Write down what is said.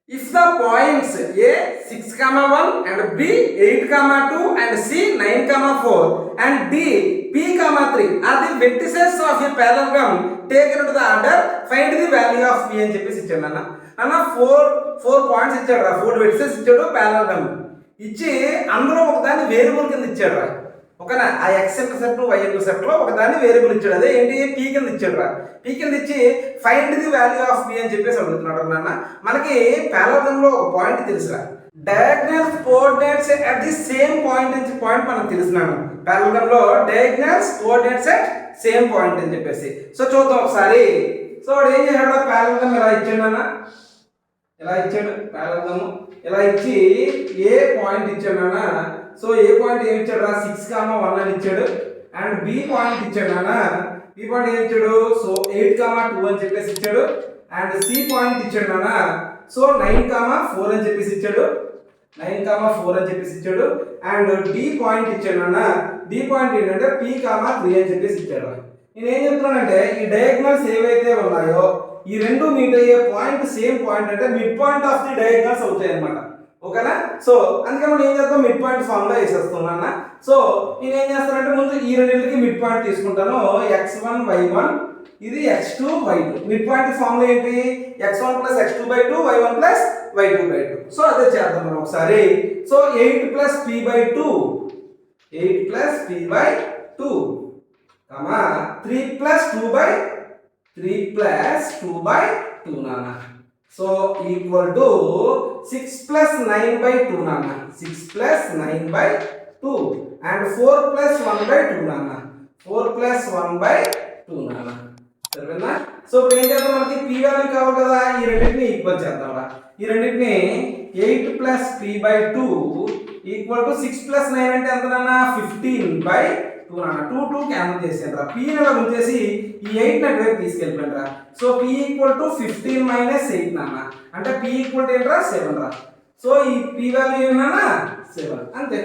If the points A 6, 1 and B 8, 2 and C 9, 4 and D P, 3 are the vertices of a parallelogram taken into the order, find the value of P అని చెప్పేసి ఇచ్చాడు అన్న 4 points ఇచ్చాడు రా, 4 vertices ఇచ్చాడు parallelogram ఇచ్చి అందులో ఒకదాన్ని వేరియబుల్ కింద ఇచ్చాడు రా. ఓకేనా, ఆ ఎక్స్ ఇంటర్సెప్ట్ వై ఇంటర్సెప్ట్ లో ఒకదాన్ని వేరియబుల్ ఇచ్చాడు, అదే ఏంటి పీ కింద ఇచ్చాడు రా. పీ కింద ఇచ్చి find the value of P అని చెప్పేసి అడుగుతున్నాడు నాన్న. మనకి parallelogram లో ఒక పాయింట్ తెలుసురా, diagonal coordinates at the same point అని పాయింట్ మనకు తెలుసున్నాను. parallelogram లో diagonals coordinates at same point అని చెప్పేసి. సో చూద్దాం ఒకసారి. సో వాడు ఏం చేశాడు, parallelogram ఇలా ఇచ్చాడు అన్న, ఇలా ఇచ్చాడు parallelogram ఇలా ఇచ్చి ఏ పాయింట్ ఇచ్చాడు అన్న. సో ఏ పాయింట్ ఏమి ఇచ్చాడు రా, 6, 1 అని ఇచ్చాడు. అండ్ బి పాయింట్ ఇచ్చాడు అన్న, బి పాయింట్ ఏమి ఇచ్చాడు, సో 8, 2 అని చెప్పేసి ఇచ్చాడు. అండ్ సి పాయింట్ ఇచ్చాడు అన్న, సో 9, 4 అని చెప్పేసి ఇచ్చాడు, 9, 4 అని చెప్పేసి ఇచ్చాడు. అండ్ డి పాయింట్ ఇచ్చాడు అన్న, డి పాయింట్ ఏంటంటే పి, 3 అని చెప్పేసి ఇచ్చాడు. నేను ఏం చెప్తున్నానంటే ఈ డయాగ్నల్స్ ఏవైతే ఉన్నాయో ఈ రెండు మీట్ అయ్యే పాయింట్ సేమ్ పాయింట్ అంటే mid point of the diagonals అవుతాయి అన్నమాట. ఓకేనా, సో అందుకే మనం ఏం చేద్దాం, మిడ్ పాయింట్ ఫార్ములా వేసేస్తున్నాను. సో నేను ఏం చేస్తానంటే ముందు ఈ రెండింటికి మిడ్ పాయింట్ తీసుకుంటాను, x1 y1 ఇది x2 y2. Mid point formula ఏంటి, x1 + x2/2 y1 + y2/2. So అదే చేద్దాం మనం ఒకసారి. సో 8 + p/2 8 + p/2 3 + 2/2 నాన్న. సో ఈక్వల్ టు 6 + 9/2 నాన్న, 6 + 9/2 అండ్ 4 + 1/2 నాన్న, 4 + 1/2 నాన్న. సరేనా, సో ఇప్పుడు ఏం చేద్దాం, మనకి p వాల్యూ కావాలి కదా, ఈ రెండింటిని ఈక్వల్ చేద్దాం. ఈ రెండింటిని 8 + p/2 ఈక్వల్ టు 6 + 9 అంటే ఎంత నాన్న, 15/2 నాన్న. 2 క్యాన్సిల్ చేసాను రా, p ని అలా ఉంచేసి ఈ 8 ని అటువైపు తీసుకెళ్ళిపోయాను రా. సో p ఈక్వల్ టు 15 - 8 నాన్న, అంటే p ఈక్వల్ టు ఏంట్రా 7 రా. సో ఈ p వాల్యూ ఏంటన్నా 7 అంతే.